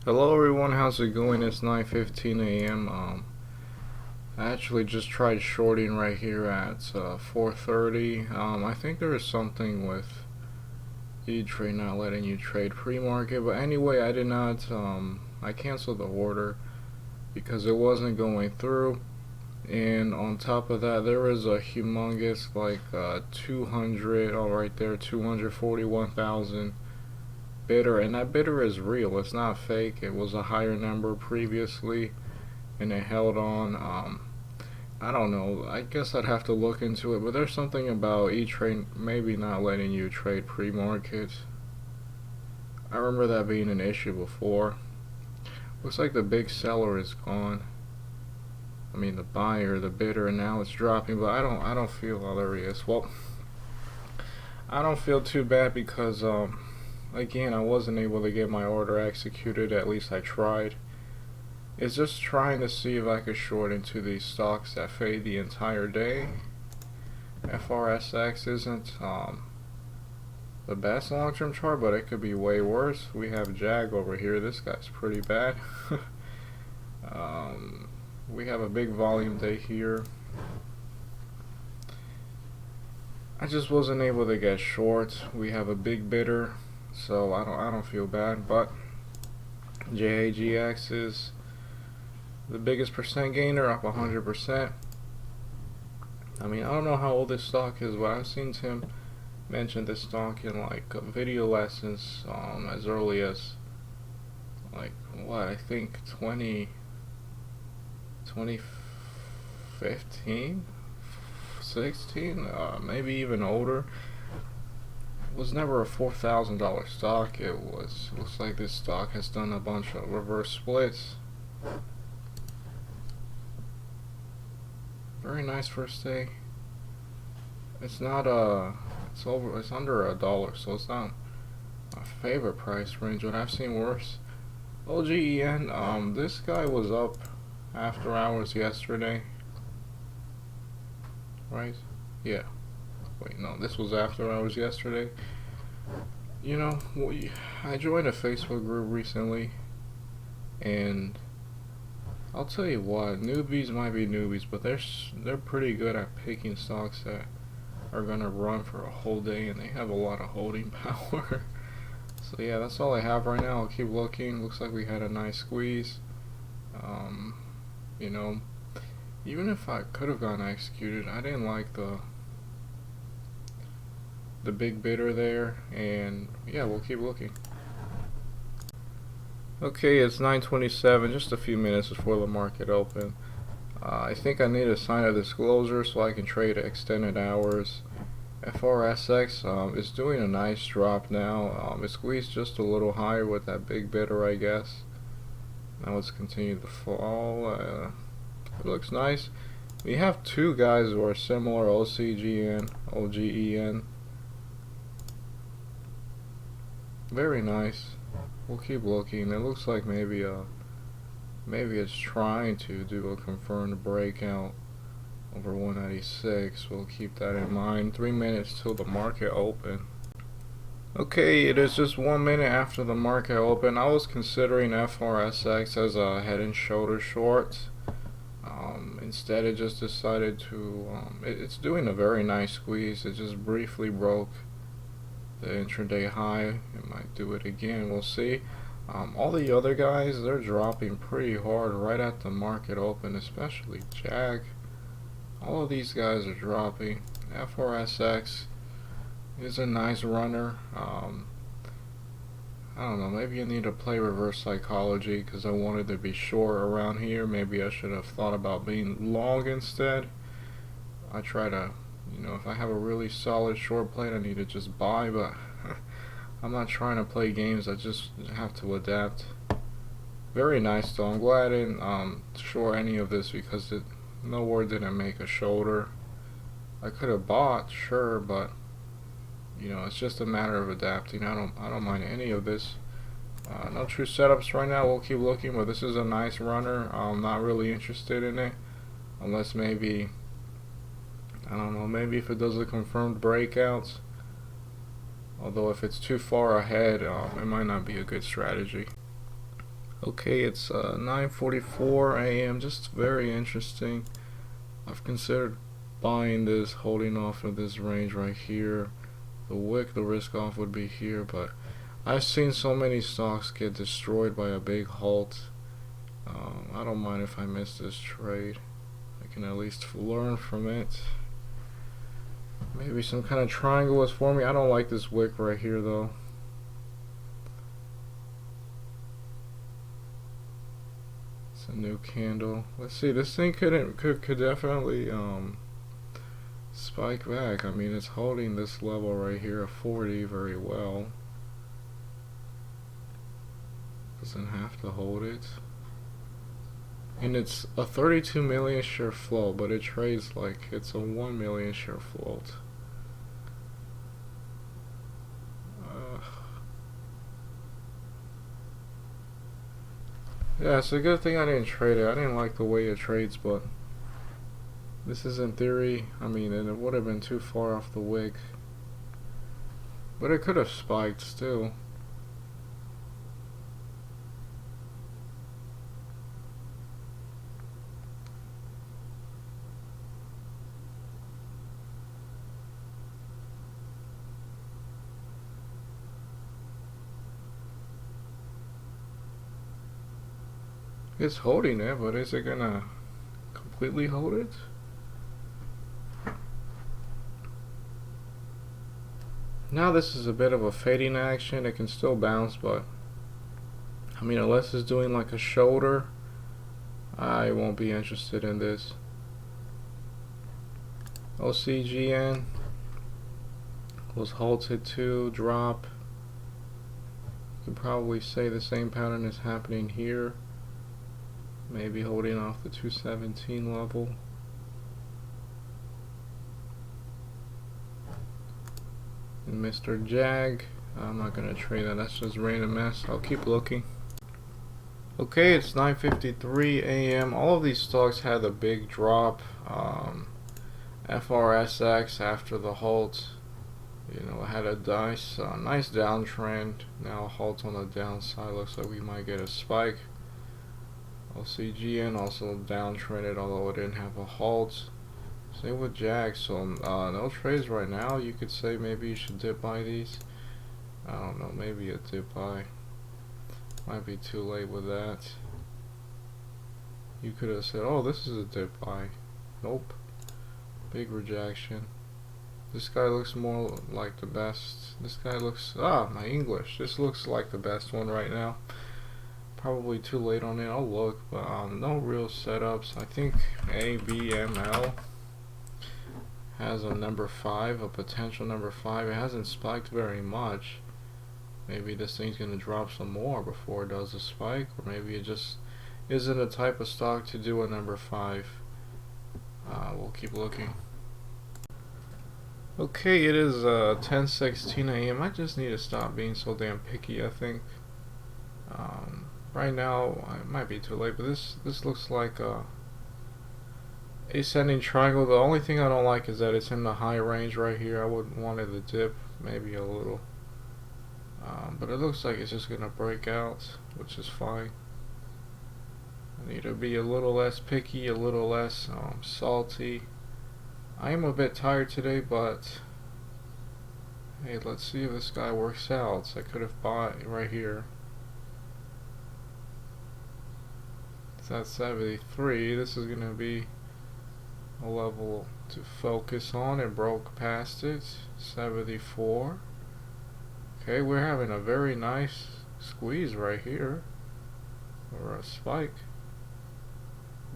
Hello everyone, how's it going? It's 9:15 a.m. I actually just tried shorting right here at 4:30. I think there is something with Daytrading not letting you trade pre-market, but anyway, I did not. I canceled the order because it wasn't going through. And on top of that, there was a humongous 200, all right there, 241,000. bidder, and that bidder is real. It's not fake. It was a higher number previously, and it held on. I don't know. I guess I'd have to look into it, but there's something about E-Trade maybe not letting you trade pre-market. I remember that being an issue before. Looks like the big seller is gone. I mean the buyer, the bidder, and now it's dropping. But I don't feel hilarious. Well, I don't feel too bad because again, I wasn't able to get my order executed. At least I tried. It's just trying to see if I could short into these stocks that fade the entire day. FRSX isn't the best long-term chart, but it could be way worse. We have JAG over here. This guy's pretty bad. We have a big volume day here. I just wasn't able to get short. We have a big bidder. So I don't feel bad, but JAGX is the biggest percent gainer, up 100%. I mean, I don't know how old this stock is, but I've seen Tim mention this stock in video lessons as early as I think 2015, 16, maybe even older. Was never a $4,000 stock. It looks like this stock has done a bunch of reverse splits. Very nice first day. It's not it's under $1, so it's not my favorite price range, but I've seen worse. OCGN, this guy was up after hours yesterday, right? Yeah. Wait, no, this was after hours yesterday. You know, I joined a Facebook group recently, and I'll tell you what, newbies might be newbies, but they're pretty good at picking stocks that are gonna run for a whole day, and they have a lot of holding power. So yeah, that's all I have right now. I'll keep looking. Looks like we had a nice squeeze. You know, even if I could have gotten executed, I didn't like the big bidder there, and yeah, we'll keep looking. Okay, it's 9:27, just a few minutes before the market open. I think I need to sign a disclosure so I can trade extended hours. FRSX is doing a nice drop now. It squeezed just a little higher with that big bidder, I guess. Now it's continued to fall. It looks nice. We have two guys who are similar, OCGN, OGEN. Very nice. We'll keep looking. It looks like maybe it's trying to do a confirmed breakout over 196. We'll keep that in mind. 3 minutes till the market open. Okay, it is just 1 minute after the market open. I was considering FRSX as a head and shoulder short. Instead, it just decided to. It's doing a very nice squeeze. It just briefly broke the intraday high. It might do it again. We'll see. All the other guys, they're dropping pretty hard right at the market open, especially JAG. All of these guys are dropping. FRSX is a nice runner. I don't know, maybe I need to play reverse psychology because I wanted to be short around here. Maybe I should have thought about being long instead. I try to, if I have a really solid short play, I need to just buy, but I'm not trying to play games. I just have to adapt. Very nice though. I'm glad I didn't short any of this because nowhere didn't make a shoulder. I could have bought, sure, but it's just a matter of adapting. I don't mind any of this. No true setups right now. We'll keep looking, but this is a nice runner. I'm not really interested in it unless maybe, I don't know, maybe if it does a confirmed breakout. Although if it's too far ahead, it might not be a good strategy. Okay, it's 9:44 a.m. Just very interesting. I've considered buying this, holding off of this range right here. The wick, the risk off would be here, but I've seen so many stocks get destroyed by a big halt. I don't mind if I miss this trade. I can at least learn from it. Maybe some kind of triangle is for me. I don't like this wick right here though. It's a new candle. Let's see. This thing could definitely spike back. I mean, it's holding this level right here of 40 very well. Doesn't have to hold it. And it's a 32 million share float, but it trades like it's a 1 million share float. Yeah, it's a good thing I didn't trade it. I didn't like the way it trades, but this is in theory. I mean, and it would have been too far off the wick, but it could have spiked still. It's holding it, but is it gonna completely hold it? Now this is a bit of a fading action. It can still bounce, but I mean, unless it's doing like a shoulder, I won't be interested in this. OCGN was halted to drop. You could probably say the same pattern is happening here. Maybe holding off the 217 level. And Mr. Jag, I'm not gonna trade that. That's just random mess. I'll keep looking. Okay, it's 9:53 a.m. All of these stocks had a big drop. FRSX after the halt, you know, had a nice downtrend. Now a halt on the downside. Looks like we might get a spike. OCGN also downtrended, although it didn't have a halt. Same with JAGX. So no trades right now. You could say maybe you should dip buy these. I don't know. Maybe a dip buy. Might be too late with that. You could have said, "Oh, this is a dip buy." Nope. Big rejection. This guy looks more like the best. This guy looks my English. This looks like the best one right now. Probably too late on it. I'll look, but no real setups. I think ABML has a number 5, a potential number 5. It hasn't spiked very much. Maybe this thing's gonna drop some more before it does a spike, or maybe it just isn't a type of stock to do a number 5. We'll keep looking. Okay, it is 10:16 a.m. I just need to stop being so damn picky, I think. Right now, it might be too late, but this looks like a ascending triangle. The only thing I don't like is that it's in the high range right here. I would want it to dip maybe a little, but it looks like it's just gonna break out, which is fine. I need to be a little less picky, a little less salty. I am a bit tired today, but hey, let's see if this guy works out. So I could have bought right here. It's at 73. This is gonna be a level to focus on. It broke past it. 74. Okay, we're having a very nice squeeze right here, or a spike.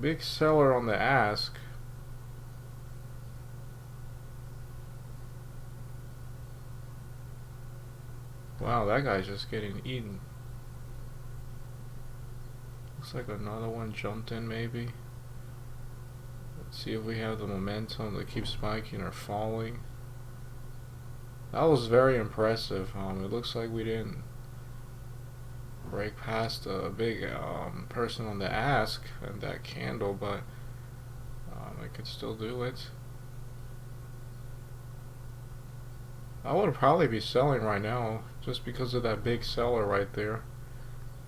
Big seller on the ask. Wow, that guy's just getting eaten. Looks like another one jumped in maybe. Let's see if we have the momentum to keep spiking or falling. That was very impressive. It looks like we didn't break past a big person on the ask and that candle, but I could still do it. I would probably be selling right now just because of that big seller right there.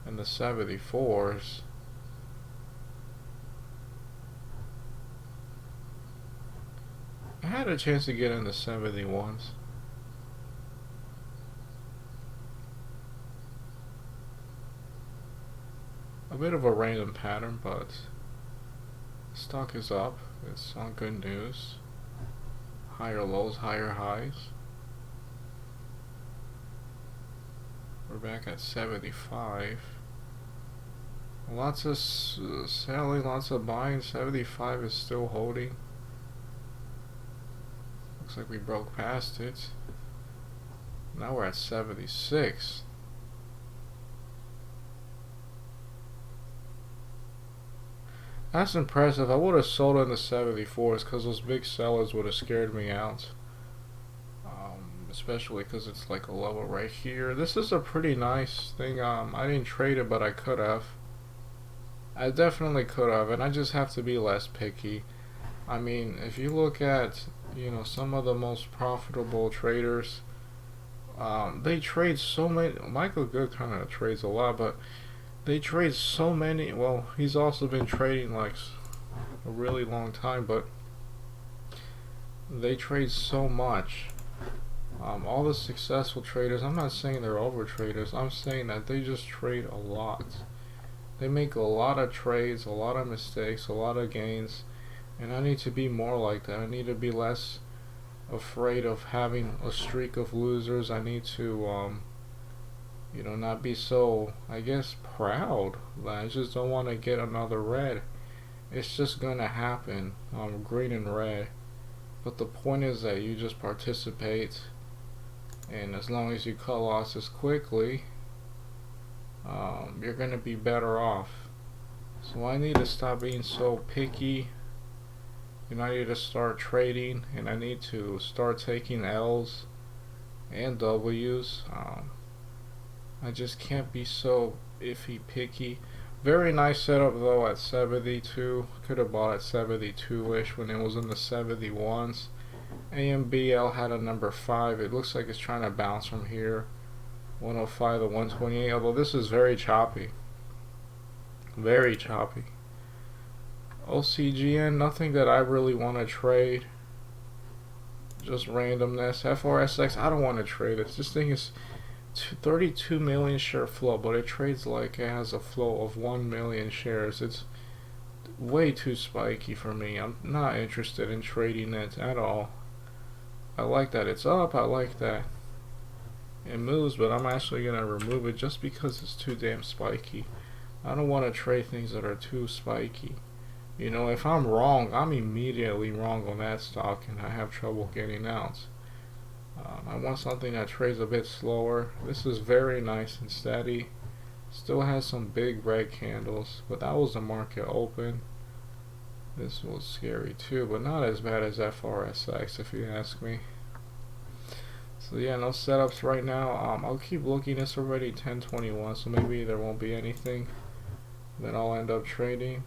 and the 74s. I had a chance to get in the 71s. A bit of a random pattern, but stock is up. It's on good news. Higher lows, higher highs. We're back at 75. Lots of selling, lots of buying. 75 is still holding. Looks like we broke past it. Now we're at 76. That's impressive. I would have sold in the 74s because those big sellers would have scared me out. Especially because it's like a level right here. This is a pretty nice thing. I didn't trade it, but I could have. I definitely could have, and I just have to be less picky. I mean, if you look at, you know, some of the most profitable traders, they trade so many. Michael Good kind of trades a lot, but they trade so many. Well, he's also been trading like a really long time, but they trade so much. All the successful traders, I'm not saying they're over traders, I'm saying that they just trade a lot. They make a lot of trades, a lot of mistakes, a lot of gains, and I need to be more like that. I need to be less afraid of having a streak of losers. I need to, you know, not be so, I guess, proud. I just don't want to get another red. It's just gonna happen, green and red. But the point is that you just participate, and as long as you cut losses quickly, you're gonna be better off. So I need to stop being so picky, and I need to start trading, and I need to start taking L's and W's. I just can't be so iffy picky. Very nice setup though at 72. Could have bought at 72-ish when it was in the 71s. ABML had a number 5. It looks like it's trying to bounce from here. 105 to 128. Although this is very choppy. Very choppy. OCGN, nothing that I really want to trade. Just randomness. FRSX, I don't want to trade it. This thing is 32 million share flow, but it trades like it has a flow of 1 million shares. It's way too spiky for me. I'm not interested in trading it at all. I like that it's up, I like that it moves, but I'm actually going to remove it just because it's too damn spiky. I don't want to trade things that are too spiky. You know, if I'm wrong, I'm immediately wrong on that stock and I have trouble getting out. I want something that trades a bit slower. This is very nice and steady. Still has some big red candles, but that was the market open. This was scary too, but not as bad as FRSX if you ask me. So yeah, no setups right now. I'll keep looking. It's already 10:21, so maybe there won't be anything that I'll end up trading,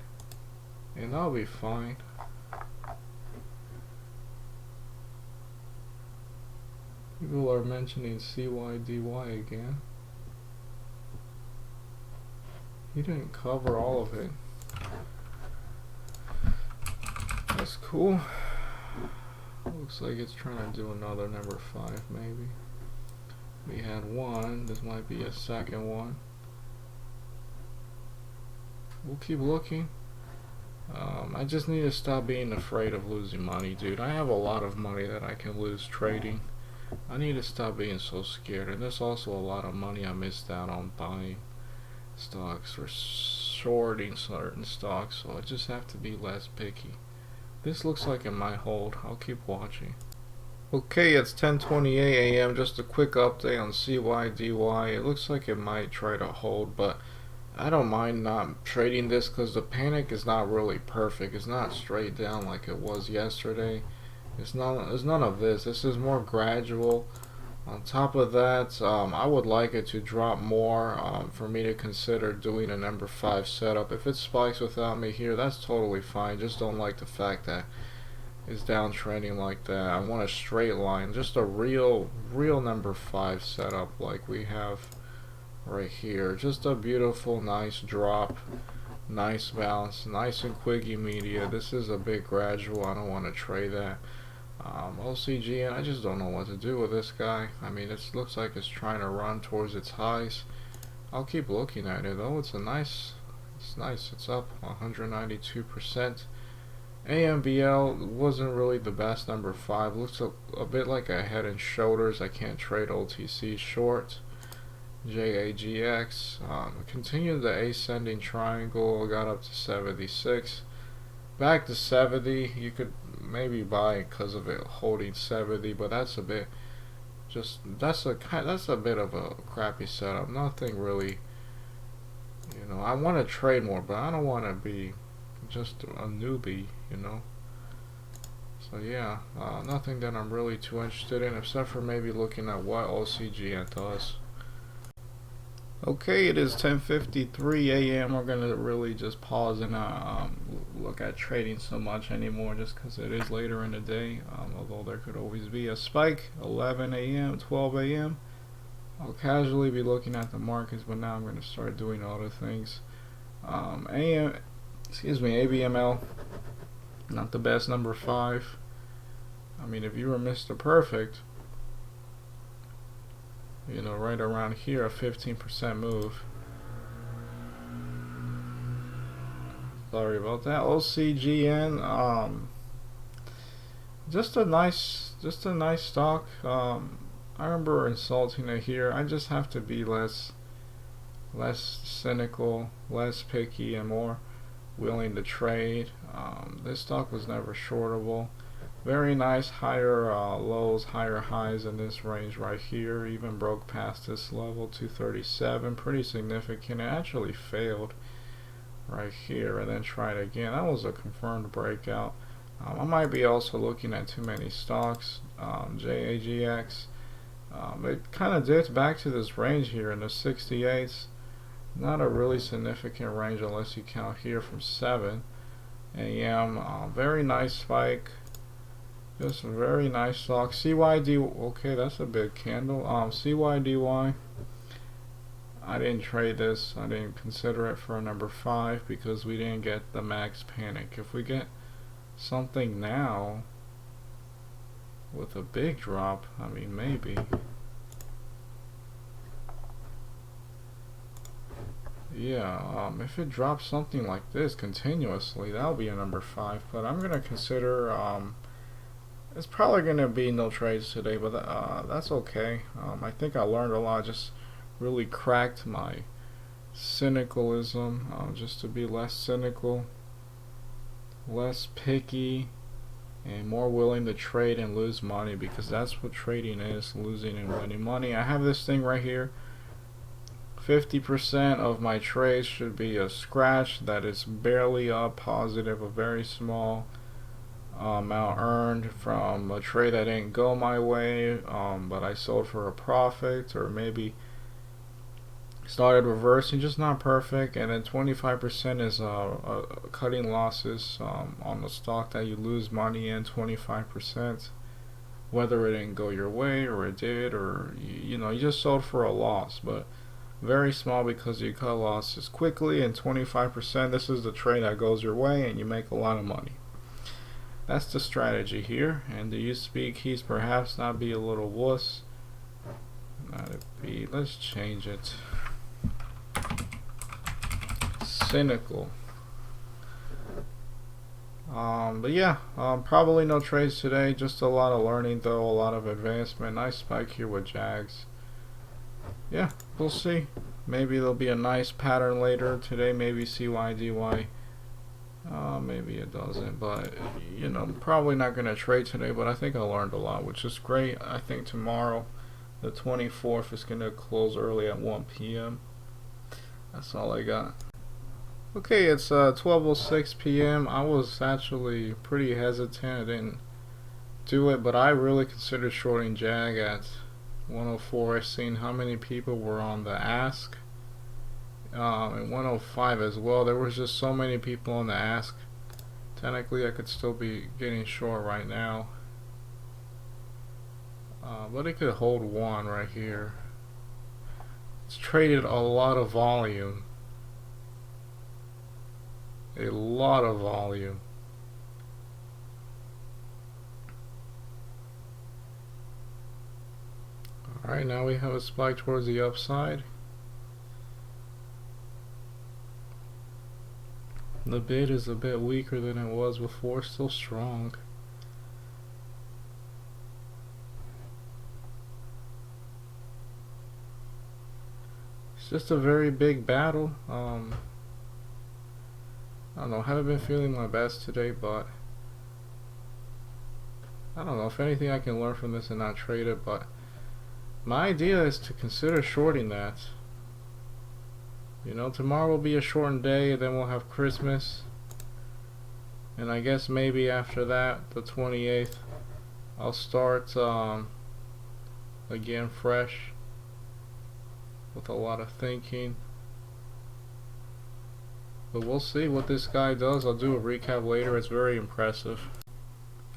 and I'll be fine. People are mentioning CYDY again. He didn't cover all of it. That's cool. Looks like it's trying to do another number 5 maybe. We had one. This might be a second one. We'll keep looking. I just need to stop being afraid of losing money, dude. I have a lot of money that I can lose trading. I need to stop being so scared, and there's also a lot of money I missed out on buying stocks or shorting certain stocks, so I just have to be less picky. This looks like it might hold. I'll keep watching. Okay, it's 10:28 a.m. Just a quick update on CYDY. It looks like it might try to hold, but I don't mind not trading this because the panic is not really perfect. It's not straight down like it was yesterday. It's none of this. This is more gradual. On top of that, I would like it to drop more for me to consider doing a number 5 setup. If it spikes without me here, that's totally fine. Just don't like the fact that it's downtrending like that. I want a straight line, just a real number 5 setup like we have right here. Just a beautiful, nice drop, nice bounce, nice and quiggy media. This is a big gradual. I don't want to trade that. OCGN, I just don't know what to do with this guy. I mean, it looks like it's trying to run towards its highs. I'll keep looking at it though. It's nice. It's up 192%. ABML wasn't really the best, number 5. Looks a bit like a head and shoulders. I can't trade OTC short. JAGX continued the ascending triangle, got up to 76. Back to 70. You could maybe buy it because of it holding 70, but that's a bit that's a bit of a crappy setup. Nothing really, you know. I want to trade more, but I don't want to be just a newbie, you know. So yeah, nothing that I'm really too interested in, except for maybe looking at what OCGN does. Okay, it is 10:53 a.m. We're gonna really just pause and not look at trading so much anymore, just because it is later in the day. Although there could always be a spike. 11 a.m., 12 a.m. I'll casually be looking at the markets, but now I'm gonna start doing other things. ABML, not the best, number 5. I mean, if you were Mr. Perfect, you know, right around here, a 15% move. Sorry about that. OCGN, just a nice stock. I remember insulting it here. I just have to be less cynical, less picky, and more willing to trade. This stock was never shortable. Very nice, higher lows, higher highs in this range right here. Even broke past this level, 237, pretty significant. It actually failed right here and then tried again. That was a confirmed breakout. I might be also looking at too many stocks. JAGX, it kind of dips back to this range here in the 68s. Not a really significant range unless you count here from 7 a.m. Very nice spike. Just a very nice stock. CYDY, okay, that's a big candle. CYDY, I didn't trade this. I didn't consider it for a number 5 because we didn't get the max panic. If we get something now with a big drop, I mean, maybe. Yeah, if it drops something like this continuously, that'll be a number 5. But I'm gonna consider. It's probably going to be no trades today, but that's okay. I think I learned a lot. Just really cracked my cynicalism, just to be less cynical, less picky, and more willing to trade and lose money, because that's what trading is, losing and winning money. I have this thing right here. 50% of my trades should be a scratch that is barely up positive, a very small amount earned from a trade that didn't go my way, but I sold for a profit, or maybe started reversing, just not perfect. And then 25% is cutting losses on the stock that you lose money in. 25%, whether it didn't go your way or it did, or you know, you just sold for a loss, but very small because you cut losses quickly. And 25%, this is the trade that goes your way and you make a lot of money. That's the strategy here. And do you speak keys perhaps not be a little wuss? Not it be. Let's change it. Cynical. But yeah, probably no trades today. Just a lot of learning though, a lot of advancement. Nice spike here with JAGX. Yeah, we'll see. Maybe there'll be a nice pattern later today. Maybe CYDY. Maybe it doesn't, but you know, probably not going to trade today. But I think I learned a lot, which is great. I think tomorrow, the 24th, is going to close early at 1 p.m. That's all I got. Okay, it's 12:06 p.m. I was actually pretty hesitant. I didn't do it, but I really considered shorting JAG at 104. I've seen how many people were on the ask. And 105 as well. There was just so many people on the ask. Technically I could still be getting short right now, but it could hold 1 right here. It's traded a lot of volume. A lot of volume. Alright, now we have a spike towards the upside. The bid is a bit weaker than it was before, still strong. It's just a very big battle. I don't know, I haven't been feeling my best today, but I don't know, if anything I can learn from this and not trade it, but my idea is to consider shorting that. You know, tomorrow will be a shortened day, and then we'll have Christmas. And I guess maybe after that, the 28th, I'll start again fresh with a lot of thinking. But we'll see what this guy does. I'll do a recap later. It's very impressive.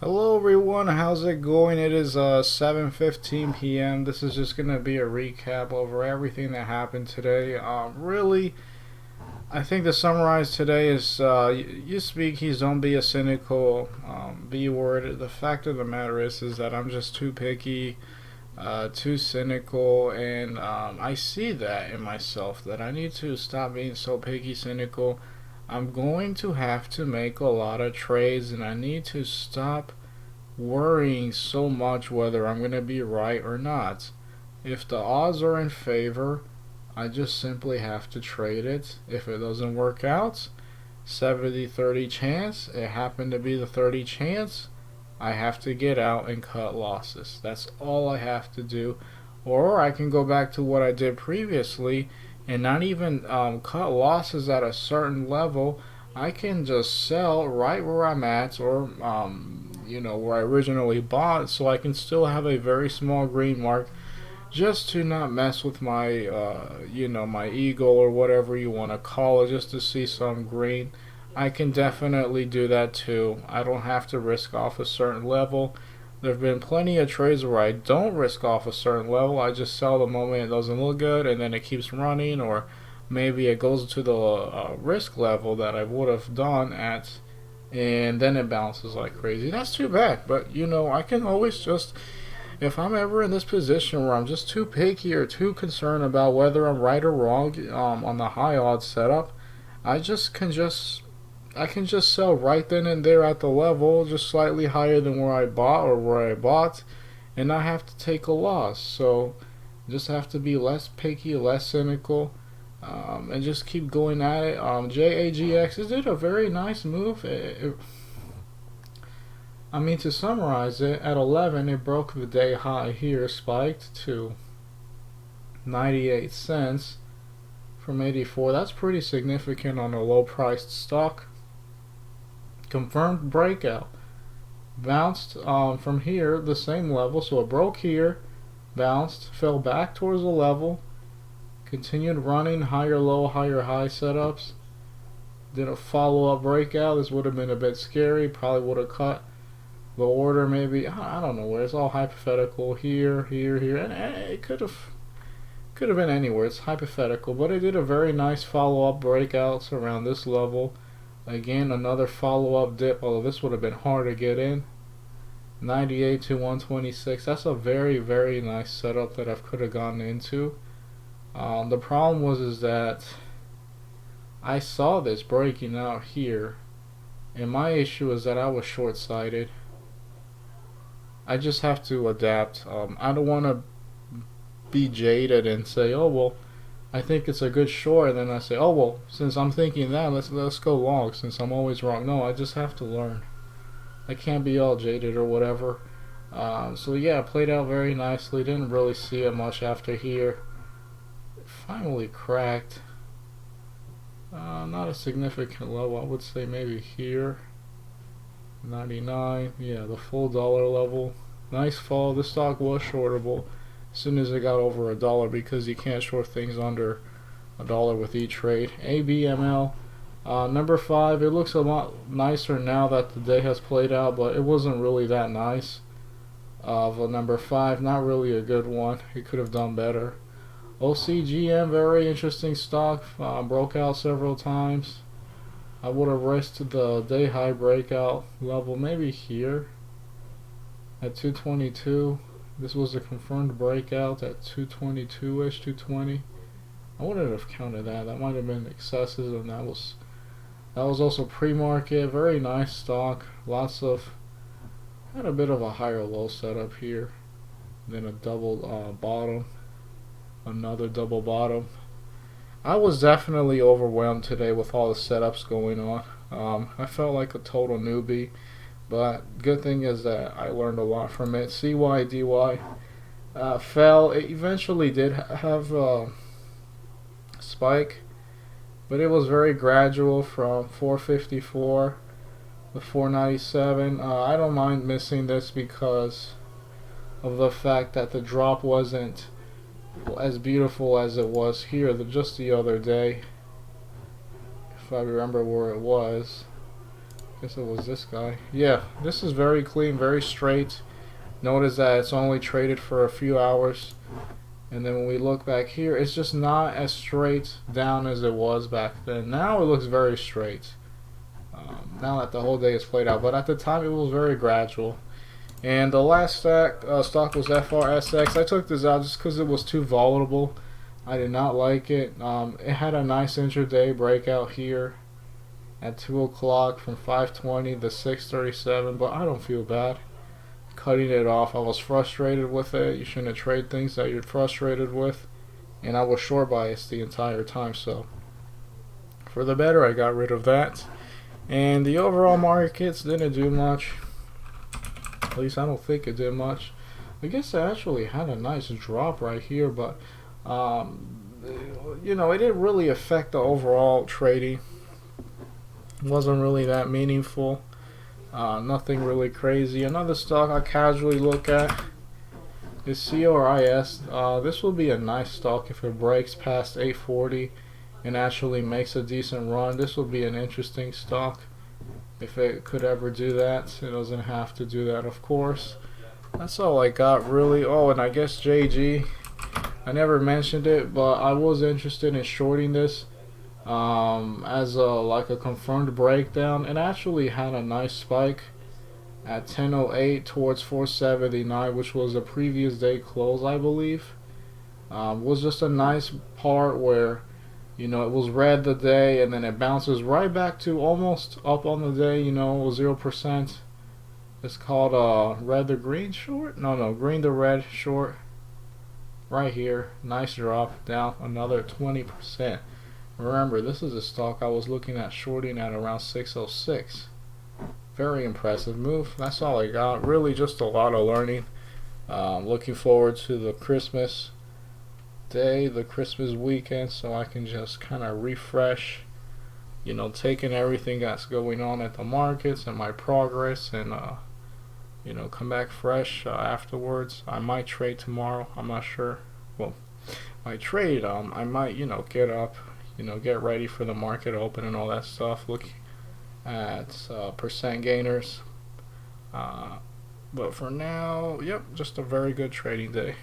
Hello everyone, how's it going? It is 7:15 p.m. This is just going to be a recap over everything that happened today. Really, I think to summarize today is you speakies, don't be a cynical B-word. The fact of the matter is that I'm just too picky, too cynical, and I see that in myself, that I need to stop being so picky, cynical. I'm going to have to make a lot of trades, and I need to stop worrying so much whether I'm going to be right or not. If the odds are in favor, I just simply have to trade it. If it doesn't work out, 70-30 chance, it happened to be the 30 chance, I have to get out and cut losses. That's all I have to do. Or I can go back to what I did previously and not even cut losses at a certain level. I can just sell right where I'm at, or you know, where I originally bought, so I can still have a very small green mark, just to not mess with my you know, my ego or whatever you want to call it, just to see some green. I can definitely do that too. I don't have to risk off a certain level. There have been plenty of trades where I don't risk off a certain level. I just sell the moment it doesn't look good, and then it keeps running, or maybe it goes to the risk level that I would have done at, and then it bounces like crazy. That's too bad, but you know, I can always just, if I'm ever in this position where I'm just too picky or too concerned about whether I'm right or wrong on the high odds setup, I can just sell right then and there at the level, just slightly higher than where I bought, and not have to take a loss. So just have to be less picky, less cynical, and just keep going at it. JAGX did a very nice move. I mean, to summarize it, at 11 it broke the day high here, spiked to 98 cents from 84. That's pretty significant on a low priced stock. Confirmed breakout, bounced from here, the same level, so it broke here, bounced, fell back towards the level, continued running higher low, higher high setups, did a follow-up breakout. This would have been a bit scary, probably would have cut the order, maybe, I don't know where, it's all hypothetical, here, and it could have been anywhere, it's hypothetical, but it did a very nice follow-up breakouts around this level. Again, another follow-up dip, although this would have been hard to get in. 98 to 126. That's a very, very nice setup that I could have gotten into. The problem is that I saw this breaking out here, and my issue is that I was short-sighted. I just have to adapt. I don't want to be jaded and say, oh well, I think it's a good short, and then I say, oh well, since I'm thinking that, let's go long, since I'm always wrong. No, I just have to learn. I can't be all jaded or whatever. So yeah, played out very nicely. Didn't really see it much after here. Finally cracked. Not a significant level. I would say maybe here. 99. Yeah, the full dollar level. Nice fall. This stock was shortable as soon as it got over $1, because you can't short things under $1 with each trade. ABML, number 5. It looks a lot nicer now that the day has played out, but it wasn't really that nice. Of a number 5, not really a good one. It could have done better. OCGN, very interesting stock, broke out several times. I would have risked the day high breakout level maybe here at 222. This was a confirmed breakout at 222-ish, 220. I wouldn't have counted that. That might have been excessive, and that was also pre-market. Very nice stock. Had a bit of a higher low setup here, then a double bottom, another double bottom. I was definitely overwhelmed today with all the setups going on. I felt like a total newbie, but good thing is that I learned a lot from it. CYDY fell. It eventually did have a spike, but it was very gradual from 454 to 497. I don't mind missing this because of the fact that the drop wasn't as beautiful as it was here just the other day. If I remember where it was, I guess it was this guy. Yeah, this is very clean, very straight. Notice that it's only traded for a few hours, and then when we look back here, it's just not as straight down as it was back then. Now it looks very straight, now that the whole day is played out, but at the time it was very gradual. And the last stock was FRSX. I took this out just because it was too volatile. I did not like it. It had a nice intraday breakout here at 2 o'clock from 520 to 637, but I don't feel bad cutting it off. I was frustrated with it. You shouldn't trade things that you're frustrated with, and I was short biased the entire time, so for the better I got rid of that. And the overall markets didn't do much. At least I don't think it did much. I guess it actually had a nice drop right here, but you know, it didn't really affect the overall trading. It wasn't really that meaningful. Nothing really crazy. Another stock I casually look at is CYDY. This will be a nice stock if it breaks past 840 and actually makes a decent run. This will be an interesting stock if it could ever do that. It doesn't have to do that, of course. That's all I got, really. Oh, and I guess JG, I never mentioned it, but I was interested in shorting this as like a confirmed breakdown. It actually had a nice spike at 10:08 towards 479, which was the previous day close, I believe. Was just a nice part where, you know, it was red the day and then it bounces right back to almost up on the day, you know, 0%. It's called red to green short? No, green to red short. Right here. Nice drop down another 20%. Remember, this is a stock I was looking at shorting at around 606. Very impressive move. That's all I got. Really just a lot of learning. Looking forward to the Christmas day, the Christmas weekend, so I can just kind of refresh, you know, taking everything that's going on at the markets and my progress, and you know, come back fresh afterwards. I might trade tomorrow. I'm not sure. Well, my trade, I might, you know, get up, you know, get ready for the market open and all that stuff. Look at percent gainers. But for now, yep, just a very good trading day.